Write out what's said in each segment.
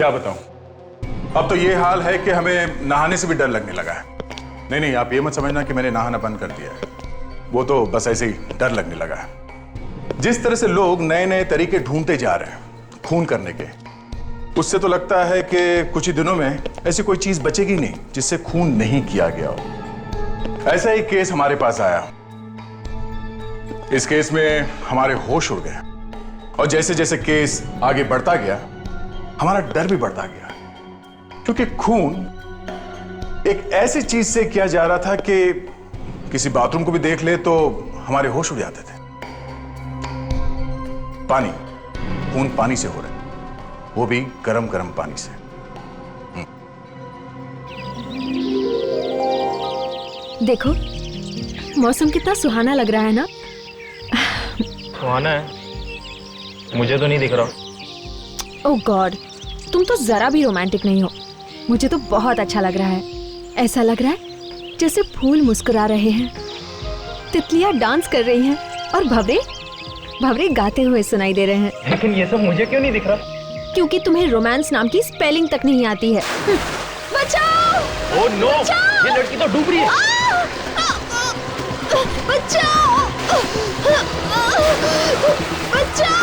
क्या बताऊं, अब तो ये हाल है कि हमें नहाने से भी डर लगने लगा है। नहीं नहीं, आप ये मत समझना कि मैंने नहाना बंद कर दिया है, वो तो बस ऐसे ही डर लगने लगा है। जिस तरह से लोग नए नए तरीके ढूंढते जा रहे हैं खून करने के, उससे तो लगता है कि कुछ ही दिनों में ऐसी कोई चीज बचेगी नहीं जिससे खून नहीं किया गया हो। ऐसा ही केस हमारे पास आया। इस केस में हमारे होश उड़ गए और जैसे जैसे केस आगे बढ़ता गया हमारा डर भी बढ़ता गया, क्योंकि खून एक ऐसी चीज से किया जा रहा था कि किसी बाथरूम को भी देख ले तो हमारे होश उड़ जाते थे। पानी, खून पानी से हो रहा है, वो भी गरम गरम पानी से। देखो मौसम कितना सुहाना लग रहा है ना। सुहाना है? मुझे तो नहीं दिख रहा। ओह गॉड, तुम तो जरा भी रोमांटिक नहीं हो। मुझे तो बहुत अच्छा लग रहा है। ऐसा लग रहा है जैसे फूल मुस्कुरा रहे हैं, तितलियां डांस कर रही हैं और भंवरे गाते हुए सुनाई दे रहे हैं। लेकिन ये सब मुझे क्यों नहीं दिख रहा? क्योंकि तुम्हें रोमांस नाम की स्पेलिंग तक नहीं आती है। बचाओ! ओह नो, ये लड़की तो डूब रही है। बचाओ! बचाओ! बचाओ!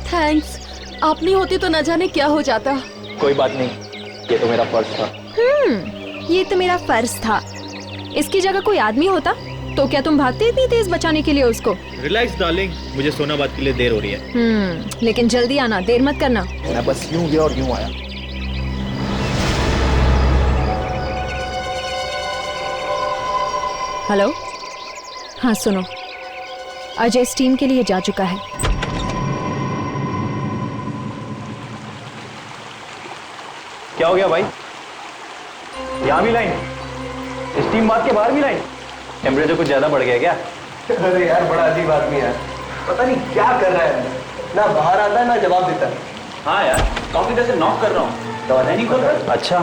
थैंक्स, आप नहीं होती तो न जाने क्या हो जाता। कोई बात नहीं, ये तो मेरा फर्ज था। ये तो मेरा फर्ज था। इसकी जगह कोई आदमी होता तो क्या तुम भागते इतनी तेज बचाने के लिए उसको? रिलैक्स डार्लिंग, मुझे सोनाबाद के लिए देर हो रही है। लेकिन जल्दी आना, देर मत करना। मैं बस यूं गया और यूं आया। हेलो, हाँ सुनो, अजय स्टीम के लिए जा चुका है। क्या हो गया भाई? यहाँ भी लाइन? स्टीम बात के बाहर भी लाइन? टेम्परेचर कुछ ज्यादा बढ़ गया क्या? अरे यार बड़ा अजीब आदमी है, पता नहीं क्या कर रहा है, ना बाहर आता है ना जवाब देता है। हाँ यार, काफी देर से नॉक कर रहा हूँ, दरवाजा नहीं खोल रहा। अच्छा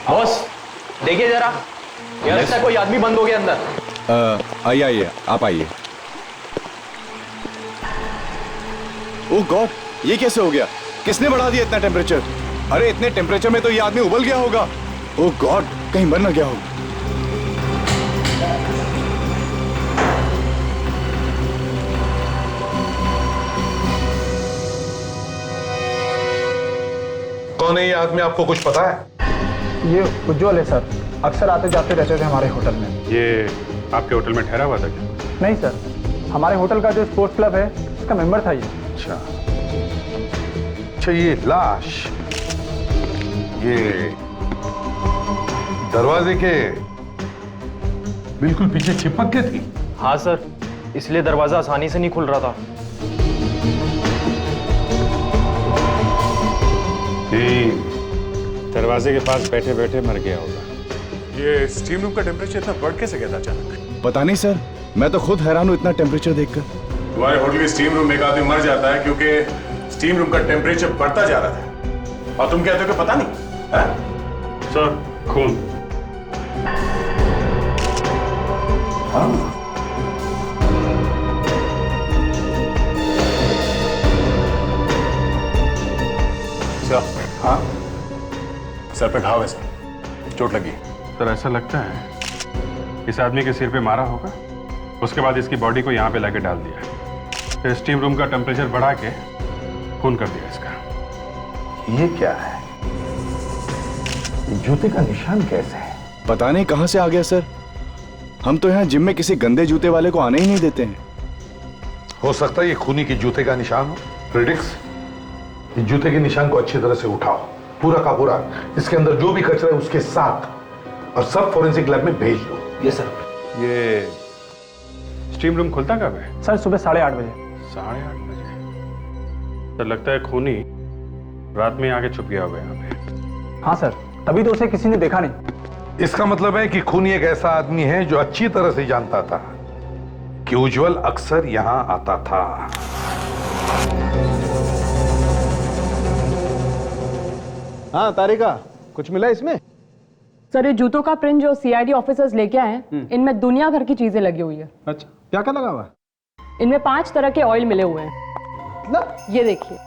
बॉस, देखिए जरा, यार लगता है कोई आदमी बंद हो गया अंदर। आइए आप आइए। ओह गॉड, ये कैसे हो गया? किसने बढ़ा दिया इतना टेम्परेचर? अरे इतने टेम्परेचर में तो ये आदमी उबल गया होगा। ओह गॉड, कहीं मर ना गया हो। कौन है ये आदमी, आपको कुछ पता है? ये उज्जवल है सर, अक्सर आते जाते रहते थे हमारे होटल में। ये आपके होटल में ठहरा हुआ था क्या? नहीं सर, हमारे होटल का जो स्पोर्ट्स क्लब है उसका मेंबर था ये। अच्छा, ये लाश ये दरवाजे के बिल्कुल पीछे चिपक के थी। हाँ सर, इसलिए दरवाजा आसानी से नहीं खुल रहा था। दरवाजे के पास बैठे बैठे मर गया होगा। ये स्टीम रूम का टेम्परेचर इतना बढ़ कैसे गया था अचानक? पता नहीं सर, मैं तो खुद हैरान हूँ इतना टेम्परेचर देखकर। तुम्हारे होटल के स्टीम रूम में एक आदमी मर जाता है क्योंकि स्टीम रूम का टेम्परेचर बढ़ता जा रहा था, और तुम कहते हो कि पता नहीं? सर, खून। हाँ, सर पे घाव है सर, चोट लगी। सर ऐसा लगता है इस आदमी के सिर पे मारा होगा, उसके बाद इसकी बॉडी को यहाँ पे लाके डाल दिया, फिर स्टीम रूम का टेम्परेचर बढ़ा के खून कर दिया इसका। ये क्या है? ये जूते का निशान कैसे है? पता नहीं कहाँ से आ गया सर। हम तो यहाँ जिम में किसी गंदे जूते वाले को आने ही नहीं देते हैं। हो सकता है ये खूनी के जूते का निशान हो। क्रिटिक्स, इस जूते के निशान को अच्छी तरह से उठाओ, पूरा का पूरा। इसके अंदर जो भी कचरा है उसके साथ, और सब फोरेंसिक लैब में भेज दो। ये सर। ये स्टीम रूम खुलता कब है? सर सुबह 8:30 बजे। 8:30 बजे? तो लगता है खूनी रात में आके छुप गया होगा यहाँ पे। हाँ सर, तभी तो उसे किसी ने देखा नहीं। इसका मतलब है कि खूनी एक ऐसा आदमी है जो अच्छी तरह से जानता था कि उज्जवल अक्सर यहां आता था। हाँ तारिका, कुछ मिला इसमें? सर ये जूतों का प्रिंट जो सीआईडी ऑफिसर्स लेके आए हैं, इनमें दुनिया भर की चीजें लगी हुई है। अच्छा, क्या क्या लगा हुआ है? इनमें 5 तरह के ऑयल मिले हुए हैं। मतलब? ये देखिए,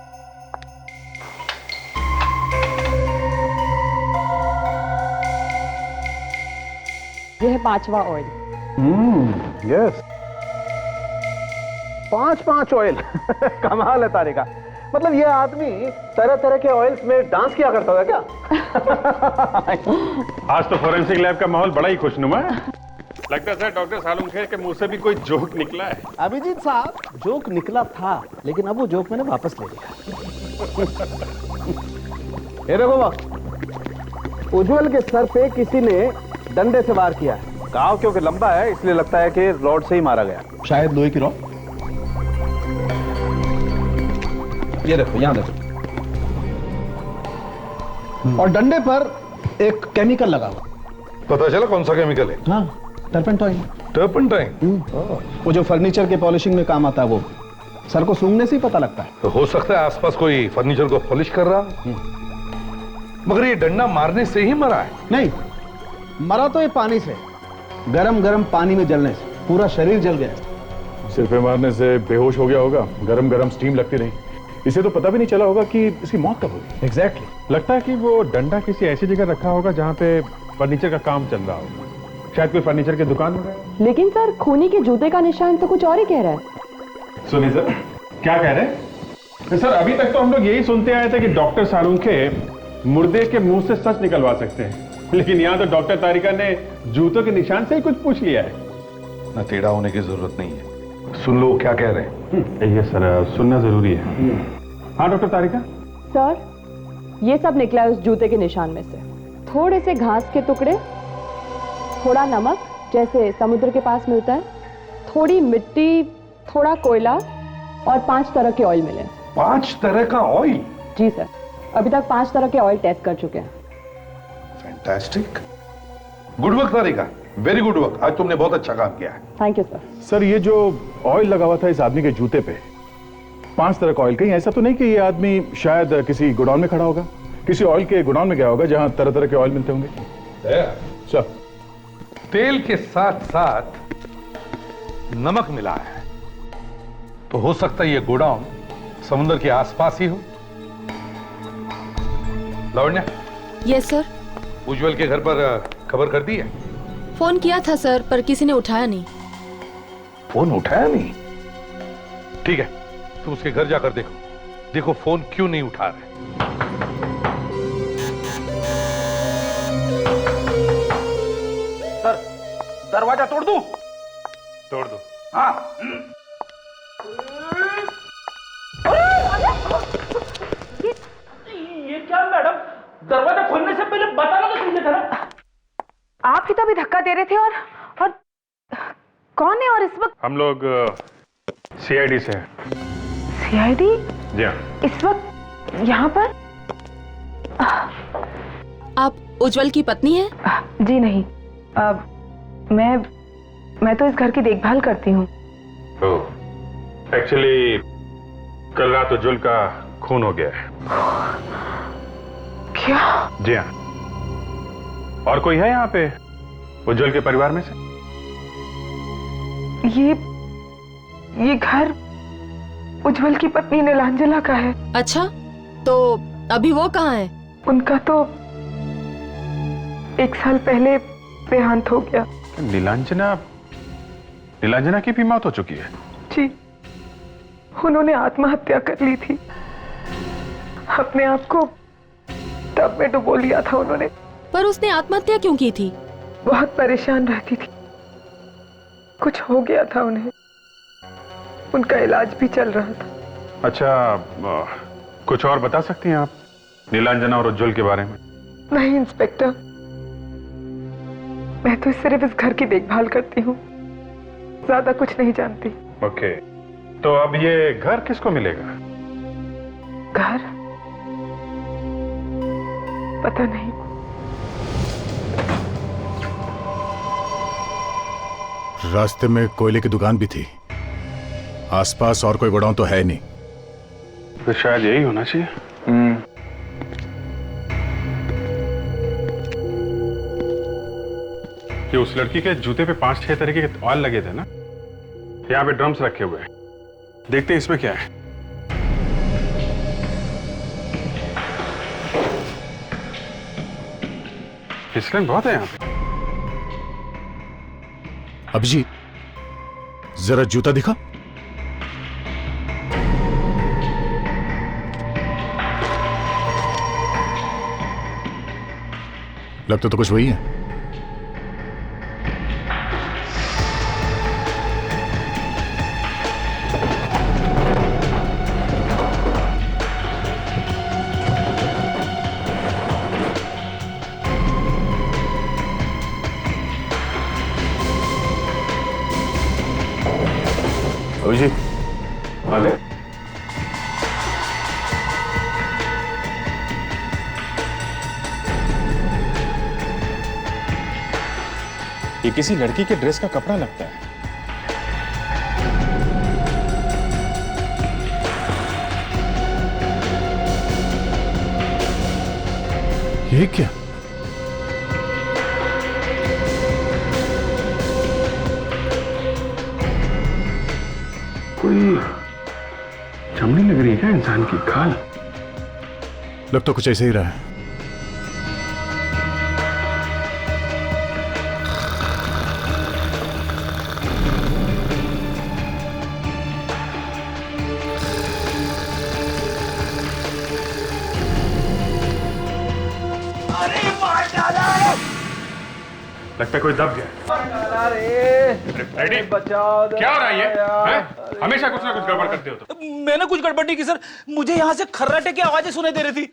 ये है 5वां ऑयल। Yes, 5 oil. कमाल है तारिका। मतलब ये आदमी तरह तरह के ऑयल्स में डांस किया करता था क्या? आज तो फोरेंसिक लैब का माहौल बड़ा ही खुशनुमा है। लगता है डॉक्टर सालुंखे के मुंह से भी कोई जोक निकला है। अभिजीत साहब, जोक निकला था, लेकिन अब वो जोक मैंने वापस ले लिया। ये देखो बॉस, उज्जवल के सर पे किसी ने डंडे से वार किया है। घाव क्योंकि लंबा है इसलिए लगता है कि रॉड से ही मारा गया। शायद लोहे की रॉड। ये देखो, यहां देखो, और डंडे पर एक केमिकल लगा हुआ। पता चला कौन सा केमिकल है? हाँ, टर्पेंटाइन। टर्पेंटाइन? वो जो फर्नीचर के पॉलिशिंग में काम आता है, वो सर को सूंघने से ही पता लगता है। तो हो सकता है आसपास कोई फर्नीचर को पॉलिश कर रहा, मगर ये डंडा मारने से ही मरा है। नहीं, मरा तो ये पानी से, गरम गरम पानी में जलने से पूरा शरीर जल गया। सिर पे मारने से बेहोश हो गया होगा, गरम गरम स्टीम लगती रही, इसे तो पता भी नहीं चला होगा कि इसकी मौत कब हुई। एग्जैक्टली। लगता है कि वो डंडा किसी ऐसी जगह रखा होगा जहाँ पे फर्नीचर का काम चल रहा होगा। शायद कोई फर्नीचर की दुकान में गया। लेकिन सर खूनी के जूते का निशान तो कुछ और ही कह रहा है। सुनिए सर, क्या कह रहे हैं? सर अभी तक तो हम लोग यही सुनते आए थे कि डॉक्टर सालुंखे मुर्दे के मुंह से सच निकलवा सकते हैं, लेकिन यहाँ तो डॉक्टर तारिका ने जूतों के निशान से ही कुछ पूछ लिया है। न टेढ़ा होने की जरूरत नहीं है। सुन लो क्या कह रहे हैं। ये सर सुनना जरूरी है। हाँ डॉक्टर तारिका। सर ये सब निकला है उस जूते के निशान में से। थोड़े से घास के टुकड़े, थोड़ा नमक जैसे समुद्र के पास मिलता है, थोड़ी मिट्टी, थोड़ा कोयला और 5 तरह के ऑयल मिले। 5 तरह का ऑयल? जी सर, अभी तक 5 तरह के ऑयल टेस्ट कर चुके हैं। फैंटास्टिक, गुड वर्क तारिका, वेरी गुड वर्क। आज तुमने बहुत अच्छा काम किया है। Thank you sir. सर ये जो ऑयल लगा हुआ था इस आदमी के जूते पे, 5 तरह का ऑयल, कहीं ऐसा तो नहीं कि ये आदमी शायद किसी गोडाउन में खड़ा होगा, किसी ऑयल के गोडाउन में गया होगा जहां तरह तरह के ऑयल मिलते होंगे? सर तेल के साथ साथ नमक मिला है, तो हो सकता है ये गोडाउन समुद्र के आसपास ही हो। Lavanya, yes sir. उज्जवल के घर पर खबर कर दी है? फोन किया था सर, पर किसी ने उठाया नहीं। फोन उठाया नहीं? ठीक है, तुम उसके घर जाकर देखो, देखो फोन क्यों नहीं उठा रहे। सर दरवाजा तोड़ दूं? तोड़ दो। हाँ। ये क्या मैडम, दरवाजा खोलने से पहले बताना तो चाहिए था ना। आप ही तो अभी धक्का दे रहे थे। और कौन है? और इस वक्त हम लोग सीआईडी से हैं। सीआईडी? जी हाँ। इस वक्त यहाँ पर? आप उज्जवल की पत्नी हैं? जी नहीं, मैं तो इस घर की देखभाल करती हूँ। एक्चुअली कल रात उज्जवल का खून हो गया है। क्या? जी हाँ। और कोई है यहाँ पे उज्जवल के परिवार में से? ये घर उज्जवल की पत्नी नीलांजना का है। अच्छा, तो अभी वो कहाँ है? उनका तो 1 साल पहले देहांत हो गया। नीलांजना की भी मौत हो चुकी है? जी, उन्होंने आत्महत्या कर ली थी। अपने आप को टब में डुबो लिया था उन्होंने। पर उसने आत्महत्या क्यों की थी? बहुत परेशान रहती थी, कुछ हो गया था उन्हें, उनका इलाज भी चल रहा था। अच्छा, कुछ और बता सकती हैं आप नीलांजना और उज्जवल के बारे में? नहीं इंस्पेक्टर, मैं तो सिर्फ इस घर की देखभाल करती हूँ, ज्यादा कुछ नहीं जानती। ओके, तो अब ये घर किसको मिलेगा? घर? पता नहीं। रास्ते में कोयले की दुकान भी थी। आसपास और कोई गोडाउन तो है नहीं। तो शायद यही होना चाहिए। कि उस लड़की के जूते पे 5-6 तरीके के ऑयल लगे थे ना। यहाँ पे ड्रम्स रखे हुए हैं, देखते हैं इसमें क्या है। फिसलन बहुत है यहाँ पे। अभिजीत, जरा जूता दिखा। लगता तो कुछ वही है। अभिजीत, अरे ये किसी लड़की के ड्रेस का कपड़ा लगता है। ये क्या? कोई चमड़ी लग रही है क्या इंसान की? खाल लग तो कुछ ऐसे ही रहा है। लगता है कोई दब गया। रेडी? बचाओ, क्या हो रहा है ये? हैं? हमेशा कुछ ना कुछ गड़बड़ करते हो तो। मैंने कुछ गड़बड़ नहीं की सर, मुझे यहाँ से खर्राटे की आवाजें सुनाई दे रही थी।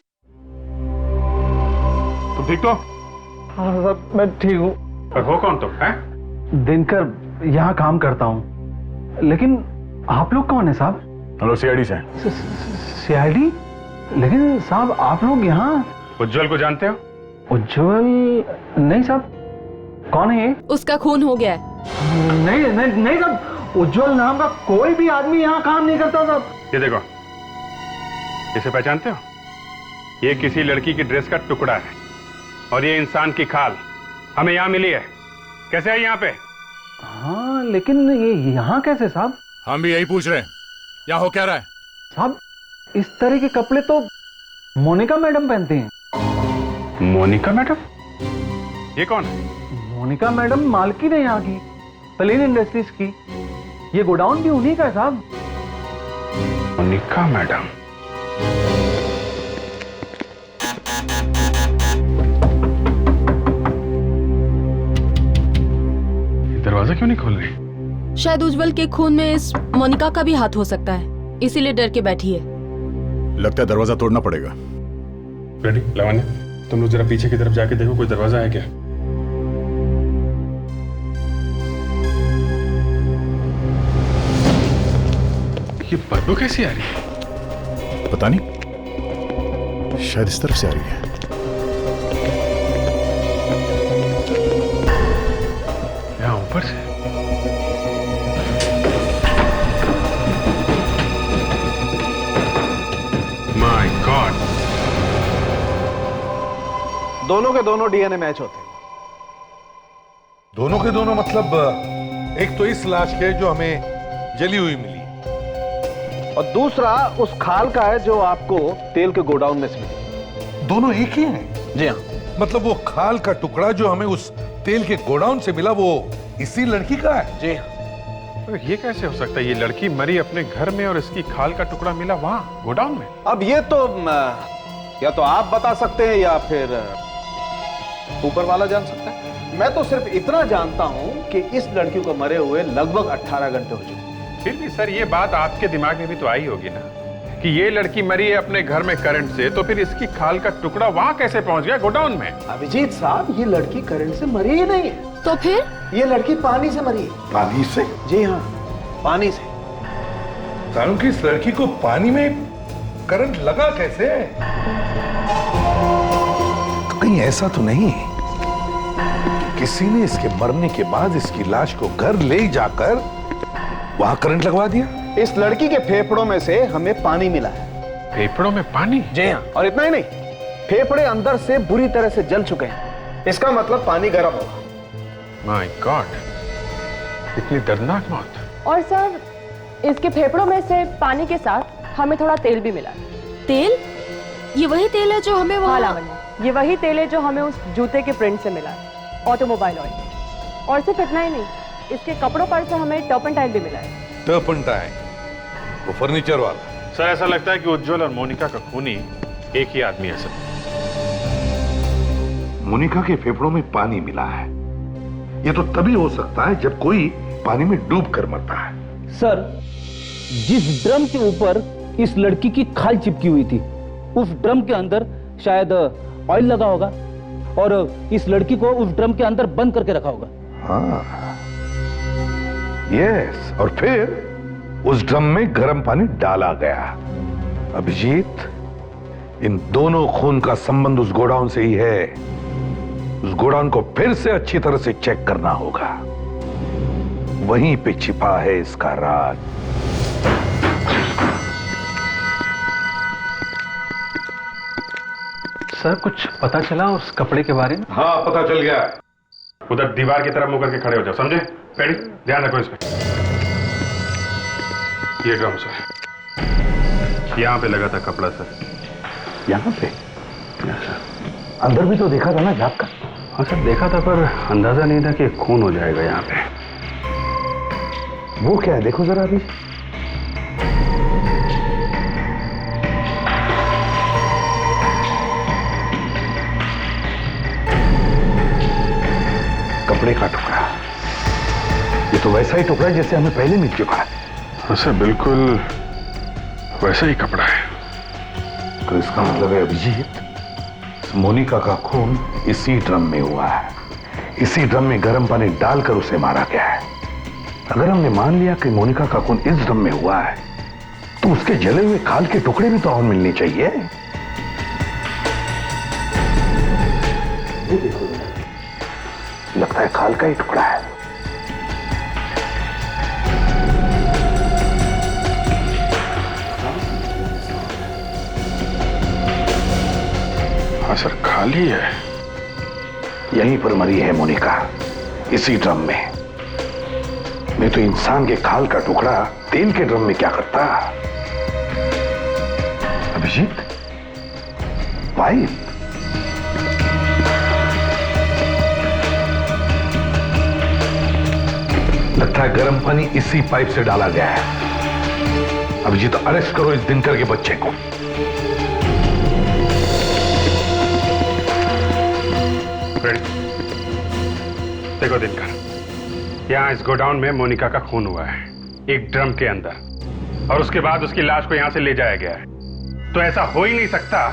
तुम ठीक तो? हाँ साहब, मैं ठीक हूँ। और हो कौन तुम? हैं? दिनकर यहाँ काम करता हूँ, लेकिन आप लोग कौन है साहब? हेलो, सीआईडी से। सीआईडी? लेकिन साहब आप लोग यहाँ? उज्जवल को जानते हो? उज्जवल? नहीं साहब। कौन है ये? उसका खून हो गया है। नहीं नहीं नहीं साहब, उज्जवल नाम का कोई भी आदमी यहाँ काम नहीं करता साहब। ये देखो, इसे पहचानते हो? ये किसी लड़की की ड्रेस का टुकड़ा है और ये इंसान की खाल हमें यहाँ मिली है। कैसे है यहाँ पे? हाँ, लेकिन ये यहाँ कैसे साहब? हम भी यही पूछ रहे हैं, यहाँ हो क्या रहा है? साहब, इस तरह के कपड़े तो मोनिका मैडम पहनती हैं। मोनिका मैडम? ये कौन है? मोनिका मैडम मालकिन है यहाँ की, प्लेन इंडस्ट्रीज की। ये गोडाउन भी उन्हीं का है साहब। मोनिका मैडम? दरवाजा क्यों नहीं खोल रही? शायद उज्जवल के खून में इस मोनिका का भी हाथ हो सकता है, इसीलिए डर के बैठी है। लगता है दरवाजा तोड़ना पड़ेगा। रेडी? लावण्य, तुम लोग जरा पीछे की तरफ जाके देखो कोई दरवाजा है क्या। ये बदबू कैसी आ रही है? पता नहीं, शायद इस तरफ से आ रही है। यहाँ ऊपर से? My God! दोनों के दोनों डीएनए मैच होते हैं। दोनों के दोनों मतलब एक तो इस लाश के जो हमें जली हुई मिली, और दूसरा उस खाल का है जो आपको तेल के गोडाउन में से मिली। दोनों एक ही हैं। जी हाँ। मतलब वो खाल का टुकड़ा जो हमें उस तेल के गोडाउन से मिला वो इसी लड़की का है? जी हाँ। तो ये कैसे हो सकता है? ये लड़की मरी अपने घर में और इसकी खाल का टुकड़ा मिला वहां गोडाउन में। अब ये तो या तो आप बता सकते हैं या फिर ऊपर वाला जान सकता है। मैं तो सिर्फ इतना जानता हूं कि इस लड़की को मरे हुए लगभग 18 घंटे हो चुके। फिर भी सर, ये बात आपके दिमाग में भी तो आई होगी ना कि ये लड़की मरी है अपने घर में करंट से, तो फिर इसकी खाल का टुकड़ा वहां कैसे पहुंच गया गोडाउन में? अभिजीत साहब, ये लड़की करंट से मरी ही नहीं है। तो फिर? ये लड़की पानी से मरी है। पानी से? जी हाँ, पानी से। कारण कि इस लड़की को पानी में करंट लगा कैसे? तो कहीं ऐसा तो नहीं कि किसी ने इसके मरने के बाद इसकी लाश को घर ले जाकर वहां करंट लगवा दिया। इस लड़की के फेफड़ों में से हमें पानी मिला है। फेफड़ों में पानी? जी हाँ, और इतना ही नहीं, फेफड़े अंदर से बुरी तरह से जल चुके हैं। इसका मतलब पानी गर्म होगा। माय गॉड, इतनी दर्दनाक मौत। और सर, इसके फेफड़ों में से पानी के साथ हमें थोड़ा तेल भी मिला है। तेल? ये वही तेल है जो हमें हाँ वहाँ... लावण्या, ये वही तेल है जो हमें उस जूते के प्रिंट से मिला है, ऑटोमोबाइल ऑयल। और सिर्फ इतना ही नहीं, इसके कपड़ों पर से हमें टर्पेंटाइन भी मिला है। टर्पेंटाइन? वो फर्नीचर वाला? सर ऐसा लगता है कि उज्जवल और मोनिका का खूनी एक ही आदमी है सर। मोनिका के फेफड़ों में पानी मिला है। ये तो तभी हो सकता है जब कोई पानी में डूब कर मरता है। सर, जिस ड्रम के ऊपर इस लड़की की खाल चिपकी हुई थी, उस ड्रम के अंदर शायद ऑयल लगा होगा और इस लड़की को उस ड्रम के अंदर बंद करके रखा होगा। हाँ, यस, और फिर उस ड्रम में गर्म पानी डाला गया। अभिजीत, इन दोनों खून का संबंध उस गोडाउन से ही है। उस गोडाउन को फिर से अच्छी तरह से चेक करना होगा। वहीं पे छिपा है इसका राज। सर, कुछ पता चला उस कपड़े के बारे में? हाँ, पता चल गया। उधर दीवार की तरफ मुंह करके खड़े हो जाओ, समझे? पेड़ी, ध्यान रखो इस पे। ये ड्रम सर, यहाँ पे लगा था कपड़ा सर। यहाँ पे? अंदर भी तो देखा था ना झाँक कर? हाँ सर, देखा था, पर अंदाजा नहीं था कि खून हो जाएगा यहाँ पे। वो क्या है, देखो जरा अभी। कपड़े का टुकड़ा। ये तो वैसा ही टुकड़ा जैसे हमें पहले मिल चुका है। हाँ सर, बिल्कुल वैसा ही कपड़ा है। तो इसका मतलब है अभिजीत, मोनिका का खून इसी ड्रम में हुआ है। इसी ड्रम में गर्म पानी डालकर उसे मारा गया है। अगर हमने मान लिया कि मोनिका का खून इस ड्रम में हुआ है, तो उसके जले हुए खाल के टुकड़े भी तो और मिलने चाहिए। ये देखो, लगता है खाल का ही टुकड़ा है। हाँ सर, खाली है। यहीं पर मरी है मोनिका, इसी ड्रम में। नहीं तो इंसान के खाल का टुकड़ा तेल के ड्रम में क्या करता? अभिजीत, पाइप। लगता है गर्म पानी इसी पाइप से डाला गया है। अभिजीत, अरेस्ट करो इस दिनकर के बच्चे को। देखो दिनकर, यहाँ इस गोडाउन में मोनिका का खून हुआ है, एक ड्रम के अंदर, और उसके बाद उसकी लाश को यहाँ से ले जाया गया है। तो ऐसा हो ही नहीं सकता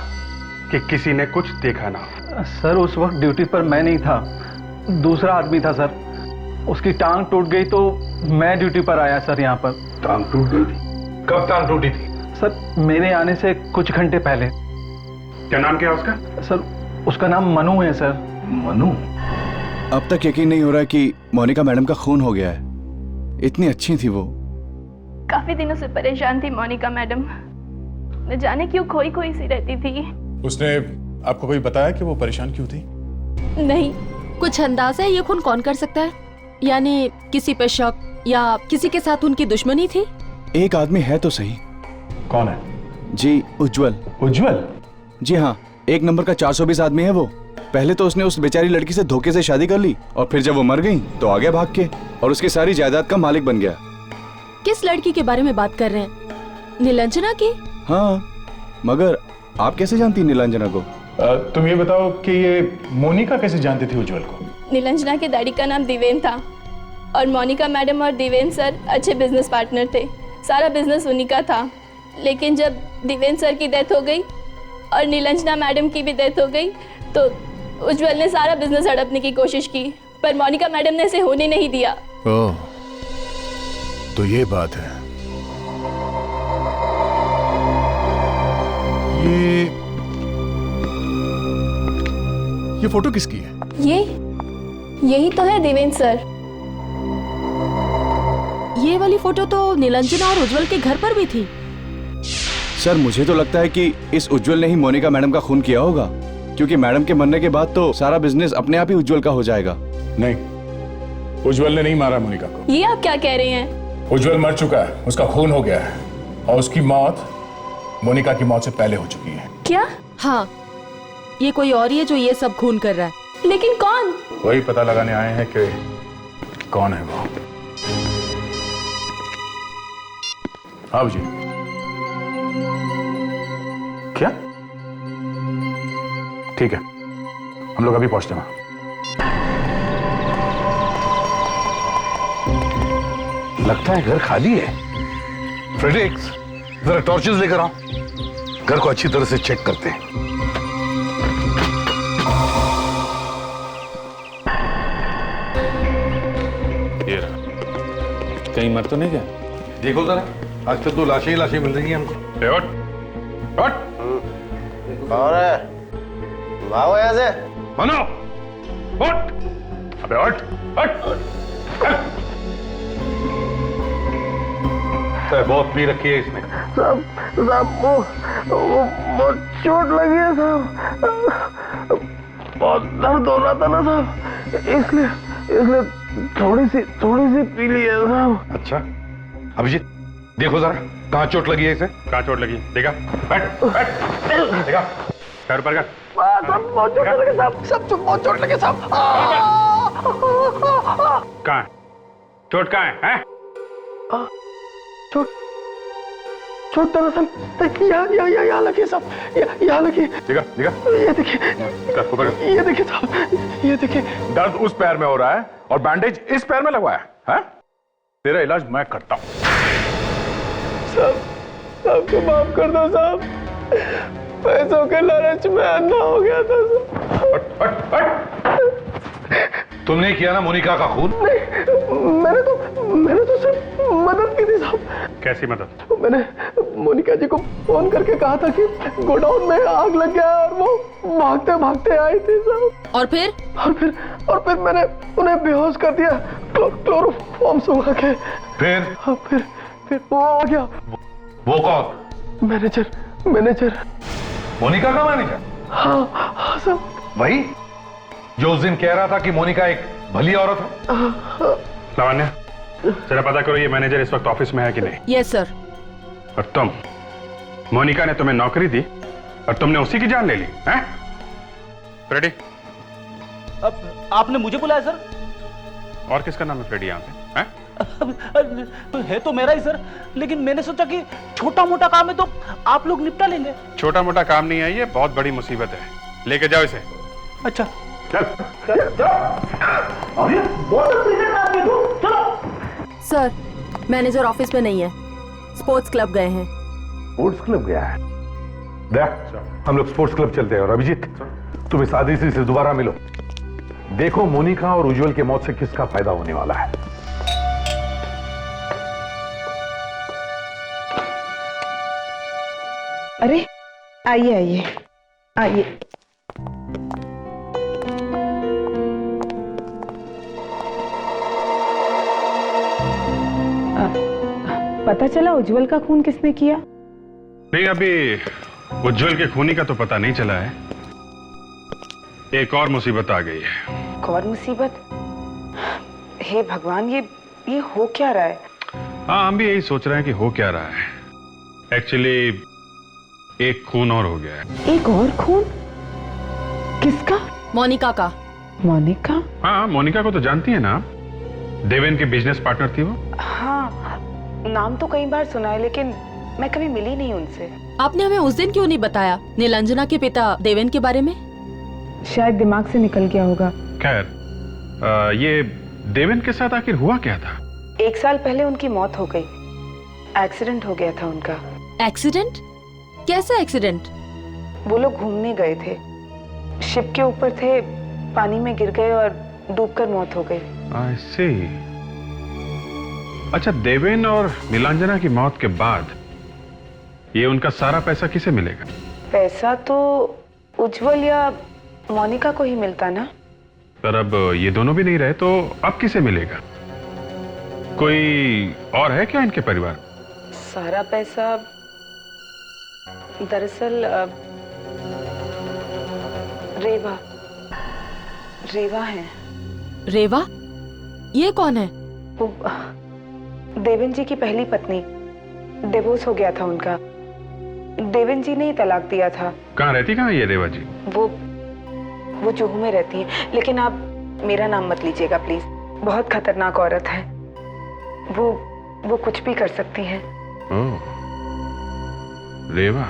कि किसी ने कुछ देखा ना हो। सर, उस वक्त ड्यूटी पर मैं नहीं था, दूसरा आदमी था सर। उसकी टांग टूट गई तो मैं ड्यूटी पर आया सर यहाँ पर। टांग टूट गई थी? कब टांग टूटी थी? सर, मेरे आने से कुछ घंटे पहले। क्या नाम क्या है उसका? सर, उसका नाम मनु है सर। मनु? अब तक यकीन नहीं हो रहा कि मोनिका मैडम का खून हो गया है। इतनी अच्छी थी वो। काफी दिनों से परेशान थी मोनिका मैडम, न जाने क्यों खोई खोई सी रहती थी। उसने आपको कोई बताया कि वो परेशान क्यों थी? नहीं। कुछ अंदाजा है ये खून कौन कर सकता है? यानी किसी पे शक या किसी के साथ उनकी दुश्मनी थी? एक आदमी है तो सही। कौन है? जी, उज्जवल। उज्जवल? जी हाँ, 1 नंबर का 420 आदमी है वो। पहले तो उसने उस बेचारी लड़की से धोखे से शादी कर ली, और फिर जब वो मर गई तो आ गया भाग के, और उसकी सारी जायदाद का मालिक बन गया। किस लड़की के बारे में बात कर रहे हैं? नीलांजना की? हाँ, मगर आप कैसे जानती नीलांजना को? तुम ये बताओ कि ये मोनिका कैसे जानती थी उज्जवल को? नीलांजना के डैडी का नाम दिवेन था, और मोनिका मैडम और दिवेन सर अच्छे बिजनेस पार्टनर थे। सारा बिजनेस उन्हीं का था। लेकिन जब दिवेन सर की डेथ हो गई और नीलांजना मैडम की भी डेथ हो गई, तो उज्जवल ने सारा बिजनेस हड़पने की कोशिश की, पर मोनिका मैडम ने इसे होने नहीं दिया। ओह, तो ये बात है। ये फोटो किसकी है? ये यही तो है देवेंद्र सर। ये वाली फोटो तो नीलांजना और उज्जवल के घर पर भी थी। सर मुझे तो लगता है कि इस उज्जवल ने ही मोनिका मैडम का खून किया होगा, क्योंकि मैडम के मरने के बाद तो सारा बिजनेस अपने आप ही उज्जवल का हो जाएगा। नहीं, उज्जवल ने नहीं मारा मोनिका को। ये आप क्या कह रहे हैं? उज्जवल मर चुका है, उसका खून हो गया है और उसकी मौत मोनिका की मौत से पहले हो चुकी है। क्या? हाँ, ये कोई और ही है जो ये सब खून कर रहा है। लेकिन कौन? वही पता लगाने आए हैं कि कौन है वो। हाँ जी। क्या? ठीक है, हम लोग अभी पहुंचते हैं। लगता है घर खाली है। फ्रेडरिक्स, जरा टॉर्चेस लेकर आओ, घर को अच्छी तरह से चेक करते हैं। ये रहा। कहीं मर तो नहीं गया? देखो जरा, आज तक तो लाशें ही लाशें मिल रही हैं हमको। हट। और भागो यहाँ से। मनो, हट। अबे हट, हट, हट। बहुत पी रखी है इसने। साहब वो चोट लगी है साहब, बहुत दर्द हो रहा था ना साहब, इसलिए थोड़ी सी पी ली है साहब। अच्छा, अभिजीत देखो जरा, कहाँ चोट लगी है इसे? कहाँ चोट लगी? देखा? बैठ, बैठ। देखा? पैर ऊपर कर। सब बहुत चोट लगे साहब, सब बहुत चोट लगे साहब। कहाँ है? चोट कहाँ है? हैं? चोट दरअसल यहाँ लगी साहब, यहाँ लगी। देखा? ये देखिए, ये देखिए साहब, ये देखिए। दर्द उस पैर में हो रहा है और बैंडेज इस पैर में लगवाया है? तेरा इलाज मैं करता हूं। साहब को माफ कर दो साहब, पैसों के लालच में अंधा हो गया था साहब। हट। तुमने किया ना मोनिका का खून? मैंने तो सिर्फ मदद की थी साहब। कैसी मदद? मैंने मोनिका जी को फोन करके कहा था कि गोडाउन में आग लग गया और वो भागते भागते आई थी साहब। और फिर मैंने उन्हें बेहोश कर दिया क्लोरोफॉर्म सुखा के। फिर वो आ गया। वो कौन? मैनेजर। मोनिका का मैनेजर? हाँ साहब। वही जो उस दिन कह रहा था कि मोनिका एक भली औरत है। लावण्या, जरा पता करो ये मैनेजर इस वक्त ऑफिस में है कि नहीं। Yes sir. और तुम, मोनिका ने तुम्हें नौकरी दी और तुमने उसी की जान ले ली, हैं? फ्रेडी? अब आपने मुझे बुलाया सर? और किसका नाम है फ्रेडी यहाँ पे? हैं? है तो मेरा ही सर, लेकिन मैंने सोचा कि छोटा मोटा काम है तो आप लोग निपटा लेंगे। छोटा मोटा काम नहीं है, ये बहुत बड़ी मुसीबत है। लेके जाओ इसे। अच्छा चल। सर, मैनेजर ऑफिस में नहीं है, स्पोर्ट्स क्लब गए हैं। स्पोर्ट्स क्लब गया है? देख, हम लोग स्पोर्ट्स क्लब चलते हैं। और अभिजीत, तुम इस आदित्य से दोबारा मिलो, देखो मोनिका और उज्जवल की मौत से किसका फायदा होने वाला है। अरे आइए। पता चला उज्जवल का खून किसने किया? नहीं, अभी उज्जवल के खूनी का तो पता नहीं चला है। एक और मुसीबत आ गई है। एक और मुसीबत? हे भगवान, ये हो क्या रहा है? हाँ, हम भी यही सोच रहे हैं कि हो क्या रहा है। एक्चुअली एक खून और हो गया है। एक और खून? किसका? मोनिका का। मोनिका? हाँ, मोनिका को तो जानती है ना, देवेन की बिजनेस पार्टनर थी वो। हाँ, नाम तो कई बार सुना है, लेकिन मैं कभी मिली नहीं उनसे। आपने हमें उस दिन क्यों नहीं बताया नीलांजना के पिता देवेन के बारे में? शायद दिमाग से निकल गया होगा। खैर, ये देवेन के साथ आखिर हुआ क्या था? 1 साल पहले उनकी मौत हो गई। एक्सीडेंट हो गया था उनका। एक्सीडेंट? कैसा एक्सीडेंट? वो लोग घूमने गए थे, शिप के ऊपर थे, पानी में गिर गए और डूबकर मौत हो गई। I see। अच्छा, देवेन और नीलांजना की मौत के बाद ये उनका सारा पैसा किसे मिलेगा? पैसा तो उज्जवल या मोनिका को ही मिलता ना। पर अब ये दोनों भी नहीं रहे तो अब किसे मिलेगा? कोई और है क्या इनके परिवार? सारा पैसा दरअसल रेवा है। रेवा? ये कौन है? वो देवेन जी की पहली पत्नी, डिवोर्स हो गया था उनका। देवेन जी ने ही तलाक दिया था। कहाँ रहती, कहाँ ये रेवा जी? वो जुहू में रहती हैं, लेकिन आप मेरा नाम मत लीजिएगा प्लीज। बहुत खतरनाक औरत है वो कुछ भी कर सकती हैं। ओह, रेवा।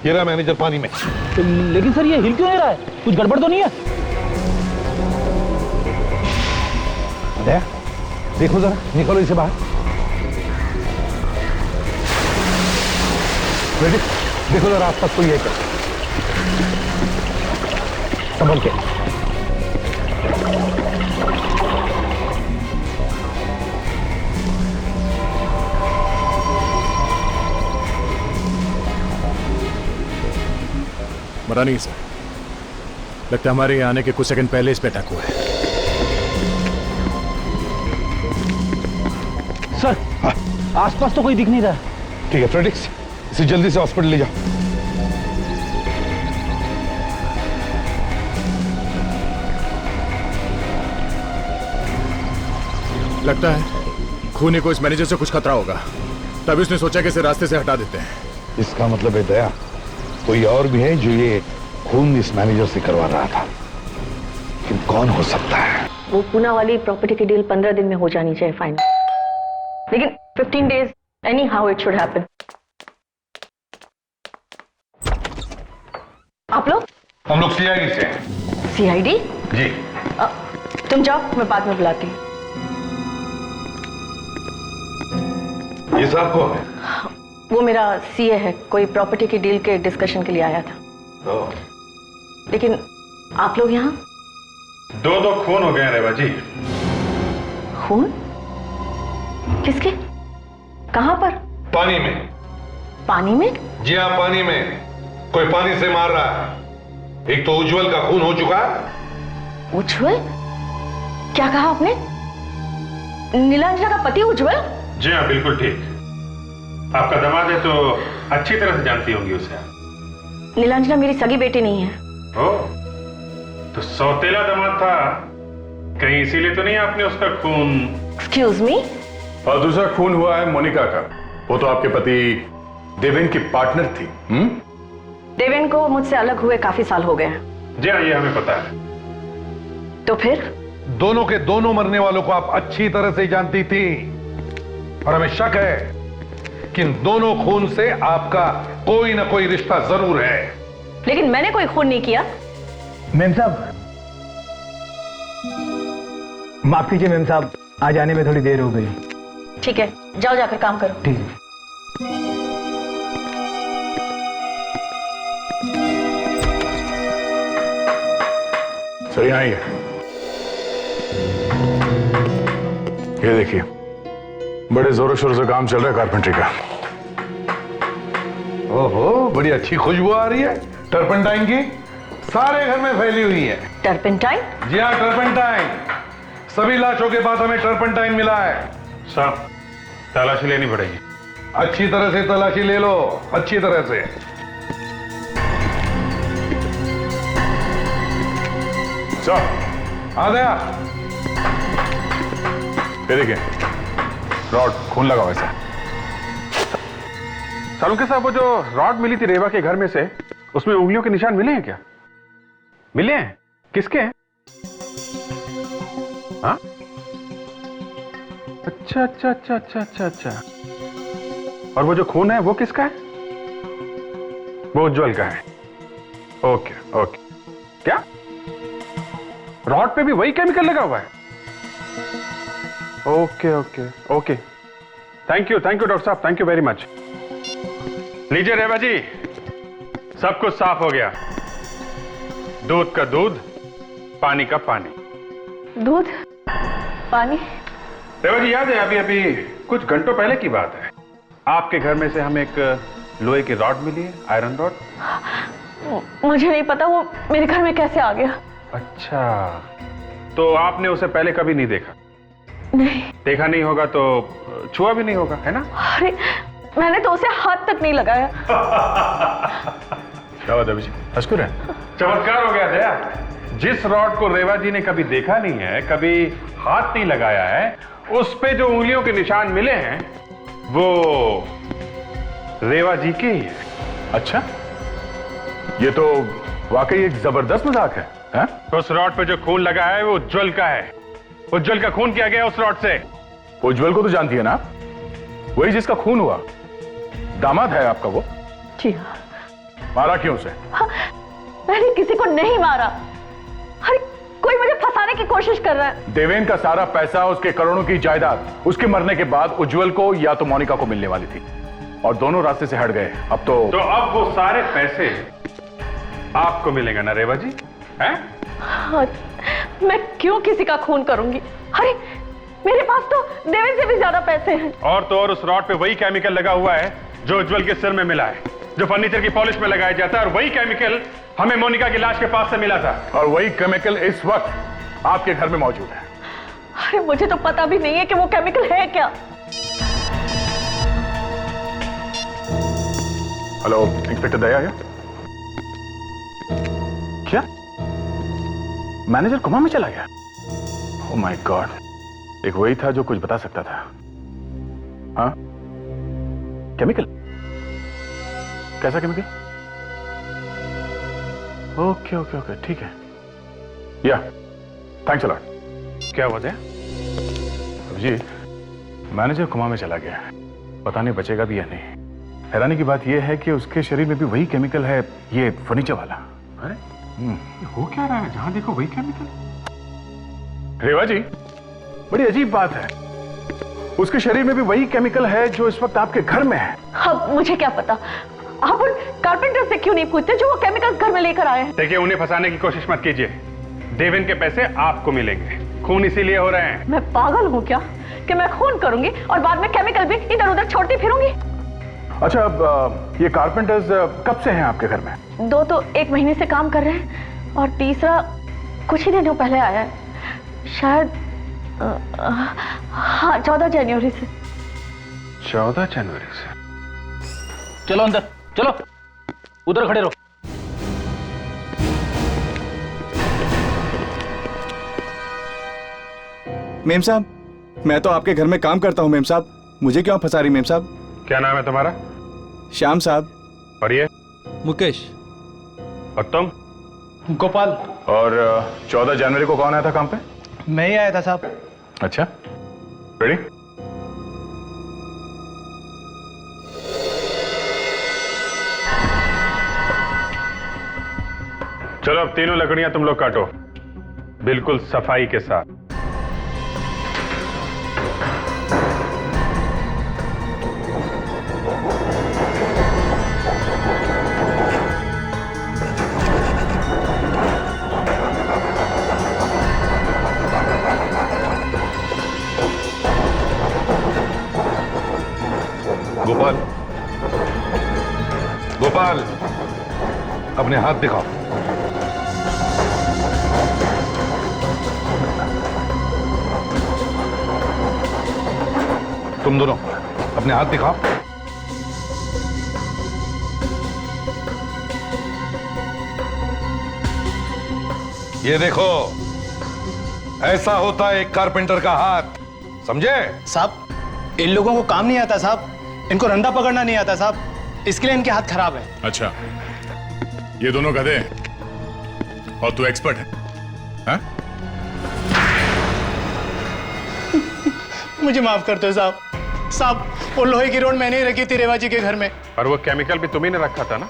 ये रहा मैनेजर पानी में। लेकिन सर ये हिल क्यों नहीं रहा है? कुछ गड़बड़ तो नहीं है? दया, देखो जरा, निकलो इसे बाहर। देखो जरा आसपास कोई है क्या? संभल के। मरा नहीं सर, लगता है हमारे यहाँ आने के कुछ सेकंड पहले इस पे अटैक हुआ है। सर आसपास तो कोई दिख नहीं रहा। ठीक है फ्रेडिक्स, इसे जल्दी से हॉस्पिटल ले जाओ। लगता है खूनी को इस मैनेजर से कुछ खतरा होगा, तभी उसने सोचा कि इसे रास्ते से हटा देते हैं। इसका मतलब है दया, कोई और भी है जो ये खून इस मैनेजर से करवा रहा था। लेकिन कौन हो सकता है? वो पूना वाली प्रॉपर्टी की डील 15 दिन में हो जानी चाहिए फाइनल, लेकिन 15 days any how it should happen. आप लोग? हम लोग सीआईडी से हैं। सीआईडी? जी। तुम जाओ, मैं बाद में बुलाती हूँ। ये साहब कौन है? वो मेरा सीए है, कोई प्रॉपर्टी की डील के डिस्कशन के लिए आया था। लेकिन आप लोग यहाँ? दो खून हो गए रेवा जी। खून? किसके? कहाँ पर? पानी में। पानी में? जी हाँ, पानी में। कोई पानी से मार रहा है। एक तो उज्जवल का खून हो चुका है। उज्जवल? क्या कहा आपने? नीलांजना का पति उज्जवल? जी हाँ, बिल्कुल ठीक। आपका दामाद है तो अच्छी तरह से जानती होंगी उसे। नीलांजना मेरी सगी बेटी नहीं है। ओह, तो सौतेला दामाद था कहीं, इसीलिए तो नहीं आपने उसका खून? Excuse me? और दूसरा खून हुआ है मोनिका का, वो तो आपके पति देवेन की पार्टनर थी। देवेन को मुझसे अलग हुए काफी साल हो गए हैं। जी हाँ, ये हमें पता है। तो फिर? दोनों के दोनों मरने वालों को आप अच्छी तरह से जानती थी, और हमें शक है कि इन दोनों खून से आपका कोई ना कोई रिश्ता जरूर है। लेकिन मैंने कोई खून नहीं किया। मैम साहब, माफ कीजिए मैम साहब, आज आने में थोड़ी देर हो गई। ठीक है, जाओ जाकर काम करो। ठीक है। सर यहाँ ही है, ये देखिए, बड़े जोरों शोरों से काम चल रहा है कारपेंट्री का। ओहो, बड़ी अच्छी खुशबू आ रही है टर्पेंटाइन की, सारे घर में फैली हुई है। टर्पेंटाइन? जी हाँ, टर्पेंटाइन। सभी लाशों के बाद हमें टर्पेंटाइन मिला है। साहब, तलाशी लेनी पड़ेगी। अच्छी तरह से तलाशी ले लो, अच्छी तरह से। सर, आ गया। ये देखिए, रॉड खून लगा हुआ है। सालुंके साहब, वो जो रॉड मिली थी रेवा के घर में से, उसमें उंगलियों के निशान मिले हैं क्या? मिले हैं? किसके हैं? हाँ? अच्छा अच्छा अच्छा अच्छा अच्छा अच्छा। और वो जो खून है वो किसका है? वो उज्जवल का है। Okay okay. क्या रॉड पे भी वही केमिकल लगा हुआ है? Okay okay okay, thank you doctor साहब, थैंक यू वेरी मच। लीजिए रेवा जी, सब कुछ साफ हो गया। दूध का दूध, पानी का पानी। दूध पानी? रेवा जी याद है अभी अभी कुछ घंटों पहले की बात है, आपके घर में से हमें एक लोहे की रॉड मिली है, आयरन रॉड। मुझे नहीं पता वो मेरे घर में कैसे आ गया। अच्छा, तो आपने उसे पहले कभी नहीं देखा? नहीं। देखा नहीं होगा तो छुआ भी नहीं होगा, है ना? अरे मैंने तो उसे हाथ तक नहीं लगाया। क्या बात है जी, हंस क्यों रहे? चमत्कार हो गया दया। जिस रॉड को रेवा जी ने कभी देखा नहीं है, कभी हाथ नहीं लगाया है, उस पे जो उंगलियों के निशान मिले हैं वो रेवा जी के ही है। अच्छा, ये तो वाकई एक जबरदस्त मजाक है, है? उस रॉड पे जो खून लगा है वो उज्जवल का है। उज्जवल का खून किया गया उस रॉड से। उज्जवल को तो जानती है ना, वही जिसका खून हुआ, दामाद है आपका वो। जी हाँ। मारा क्यों उसे? हाँ, मैंने किसी को नहीं मारा। अरे कोई मुझे फंसाने की कोशिश कर रहा है। देवेन का सारा पैसा, उसके करोड़ों की जायदाद उसके मरने के बाद उज्जवल को या तो मोनिका को मिलने वाली थी, और दोनों रास्ते से हट गए। अब तो अब वो सारे पैसे आपको मिलेगा ना रेवा जी, हैं? हाँ, मैं क्यों किसी का खून करूंगी? अरे मेरे पास तो देवेन से भी ज्यादा पैसे हैं। और तो और उस रॉड पे वही केमिकल लगा हुआ है जो उज्जवल के सिर में मिला है, जो फर्नीचर की पॉलिश में लगाया जाता है, और वही केमिकल हमें मोनिका की लाश के पास से मिला था, और वही केमिकल इस वक्त आपके घर में मौजूद है। अरे मुझे तो पता भी नहीं है कि वो केमिकल है क्या। हेलो, इंस्पेक्टर दया है? क्या मैनेजर कोमा में चला गया? ओह माय गॉड, एक वही था जो कुछ बता सकता था। हाँ, केमिकल? कैसा केमिकल? ओके ओके ओके, ठीक है। या थैंक्स अ लॉट। क्या हुआ है? जी, मैनेजर कोमा में चला गया, पता नहीं बचेगा भी या नहीं। हैरानी की बात यह है कि उसके शरीर में भी वही केमिकल है, ये फर्नीचर वाला। अरे हो क्या रहा है? जहां देखो वही केमिकल। रेवा जी, बड़ी अजीब बात है, उसके शरीर में भी वही केमिकल है जो इस वक्त आपके घर में है। अब मुझे क्या पता, आप उन कारपेंटर से क्यों नहीं पूछते जो वो केमिकल घर में लेकर आए हैं? देखिए, उन्हें फंसाने की कोशिश मत कीजिए। देवेन के पैसे आपको मिलेंगे, खून इसीलिए हो रहे हैं। मैं पागल हूँ क्या कि मैं खून करूंगी और बाद में केमिकल भी इधर उधर छोड़ती फिरूंगी? अच्छा, अब ये कारपेंटर्स कब से हैं आपके घर में? 2 तो 1 महीने से काम कर रहे हैं, और तीसरा कुछ ही दिनों पहले आया है, शायद हाँ 14 जनवरी से। 14 जनवरी से? चलो अंदर, चलो उधर खड़े रहो। मेम साहब, मैं तो आपके घर में काम करता हूँ मेम साहब, मुझे क्यों फंसा रही मेम साहब? क्या नाम है तुम्हारा? श्याम साहब। और ये? मुकेश। और तुम? गोपाल। और 14 जनवरी को कौन आया था काम पे? मैं ही आया था साहब। अच्छा, रेडी? चलो अब तीनों लकड़ियां तुम लोग काटो, बिल्कुल सफाई के साथ। गोपाल, गोपाल, अपने हाथ दिखाओ। तुम दोनों अपने हाथ दिखाओ। ये देखो, ऐसा होता है एक कारपेंटर का हाथ, समझे? साहब, इन लोगों को काम नहीं आता साहब, इनको रंदा पकड़ना नहीं आता साहब, इसके लिए इनके हाथ खराब है। अच्छा, ये दोनों गधे हैं और तू एक्सपर्ट है, हाँ? मुझे माफ कर दो साहब। साहब, वो लोहे की रोड मैंने ही रखी थी रेवा जी के घर में। और वो केमिकल भी तुम्ही ने रखा था ना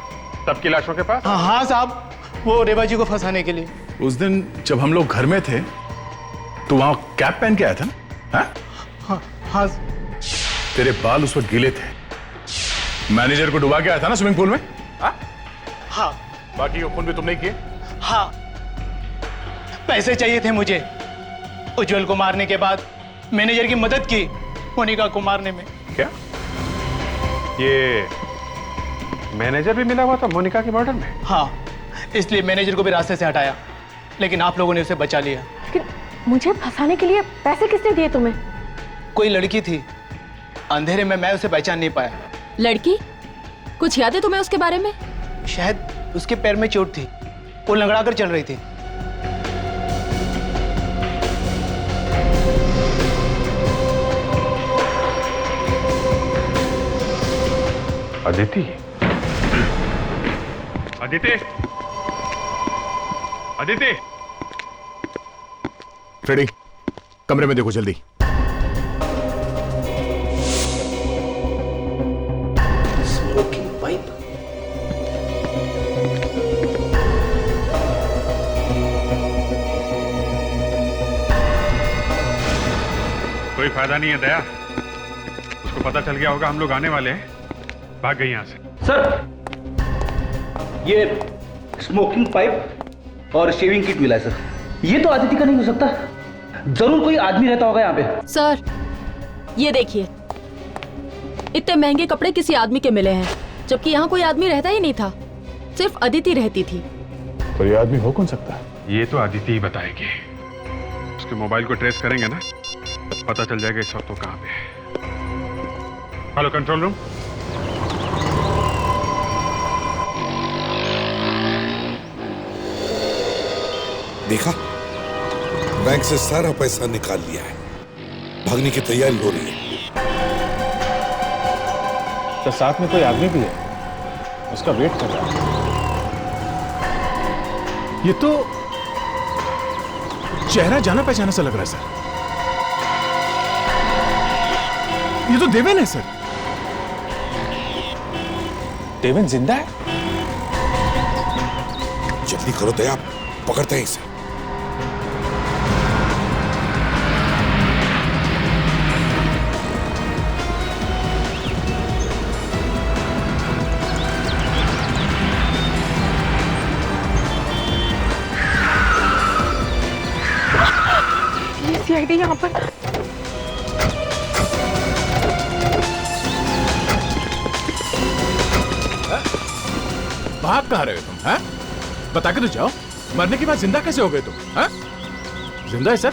सबकी लाशों के पास? हाँ साहब, वो रेवा जी को फंसाने के लिए। उस दिन जब हम लोग घर में थे तो वहां कैप पहन के आया था ना? हाँ? हाँ। तेरे बाल उस वक्त गीले थे। मैनेजर को डुबा के आया था ना स्विमिंग पूल में? हाँ। बाकी के खून भी तुम नहीं किए? हाँ, पैसे चाहिए थे मुझे। उज्जवल को मारने के बाद मैनेजर की मदद की मोनिका को मारने में। क्या ये मैनेजर भी मिला हुआ था मोनिका के मर्डर में? हाँ, इसलिए मैनेजर को भी रास्ते से हटाया, लेकिन आप लोगों ने उसे बचा लिया। लेकिन मुझे फंसाने के लिए पैसे किसने दिए तुम्हें? कोई लड़की थी, अंधेरे में मैं उसे पहचान नहीं पाया। लड़की? कुछ याद है तुम्हें उसके बारे में? शायद उसके पैर में चोट थी, वो लंगड़ा कर चल रही थी। अदिति, अदिति, अदिति, फ्रेडी, कमरे में देखो जल्दी। Smoking pipe. कोई फायदा नहीं है दया, उसको पता चल गया होगा हम लोग आने वाले हैं, भाग गई यहां से। सर, ये स्मोकिंग पाइप और शेविंग किट मिला है सर। ये तो अदिति का नहीं हो सकता, जरूर कोई आदमी रहता होगा यहाँ पे। सर, ये देखिए, इतने महंगे कपड़े किसी आदमी के मिले हैं, जबकि यहाँ कोई आदमी रहता ही नहीं था, सिर्फ अदिति रहती थी। तो ये आदमी हो कौन सकता है? ये तो अदिति ही बताएगी। उसके मोबाइल को ट्रेस करेंगे ना, पता चल जाएगा इस वक्त वो कहाँ पे है। Hello control room. देखा, बैंक से सारा पैसा निकाल लिया है, भागने की तैयारी हो रही है। तो साथ में कोई आदमी भी है, उसका वेट कर रहा है। ये तो चेहरा जाना पहचाना सा लग रहा है सर। ये तो देवेन है सर। देवेन जिंदा है? जल्दी करो दया, पकड़ते हैं इसे। सीआईडी यहाँ पर। भाग कहाँ रहे हो तुम? हैं? बता के तो जाओ, मरने के बाद जिंदा कैसे हो गए तुम? हैं? जिंदा है सर,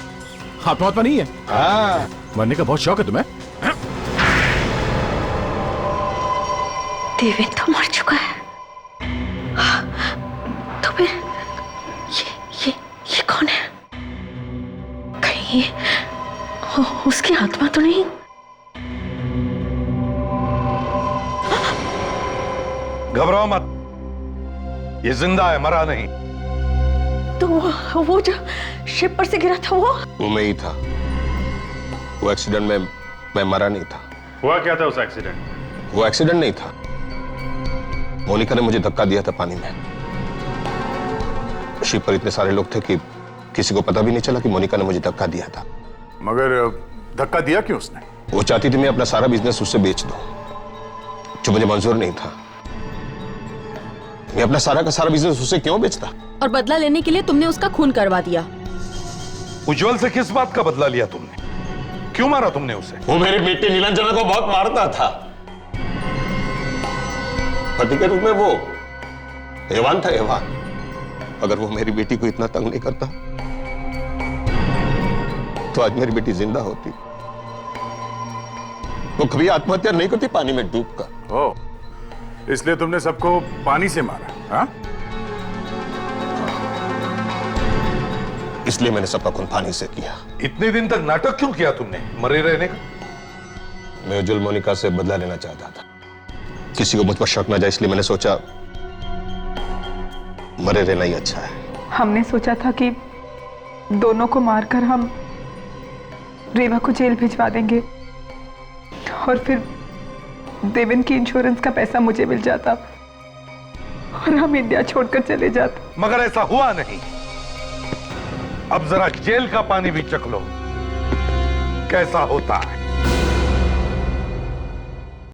आत्मा नहीं है। हाँ, मरने का बहुत शौक है तुम्हें? देवेन तो मर चुका है। तो फिर ये कौन है? कहीं उसकी आत्मा तो नहीं? घबराओ मत, ये जिंदा है, मरा नहीं। तो वो जो शिप पर से गिरा था वो मैं ही था। वो एक्सीडेंट में मैं मरा नहीं था। हुआ क्या था उस एक्सीडेंट? वो एक्सीडेंट नहीं था, मोनिका ने मुझे धक्का दिया था पानी में। शिप पर इतने सारे लोग थे कि किसी को पता भी नहीं चला कि मोनिका ने मुझे धक्का दिया था। मगर धक्का दिया क्यों उसने? वो चाहती थी मैं अपना सारा बिजनेस उससे बेच दूं, जो मुझे मंजूर नहीं था। मैं अपना सारा का सारा बिजनेस उससे क्यों बेचता? और बदला लेने के लिए तुमने उसका खून करवा दिया। उज्जवल से किस बात का बदला लिया तुमने? क्यों मारा तुमने उसे? वो मेरी बेटी नीलांजना को बहुत मारता था। पति के रूप में वो हैवान था, हैवान। अगर वो मेरी बेटी को इतना तंग नहीं करता तो आज मेरी बेटी जिंदा होती। वो कभी आत्महत्या नहीं करती पानी में डूबकर। ओ, इसलिए तुमने सबको पानी से मारा? हाँ? इसलिए मैंने सबका खून पानी से किया। इतने दिन तक नाटक क्यों किया तुमने मरे रहने का? मैं उज्जवल मोनिका से बदला लेना चाहता था, किसी को मुझ पर शक न जाए, इसलिए मैंने सोचा मरे रहना ही अच्छा है। हमने सोचा था कि दोनों को मारकर हम रेवा को जेल भिजवा देंगे और फिर देवेन की इंश्योरेंस का पैसा मुझे मिल जाता और हम इंडिया छोड़कर चले जाते। मगर ऐसा हुआ नहीं। अब जरा जेल का पानी भी चख लो, कैसा होता है।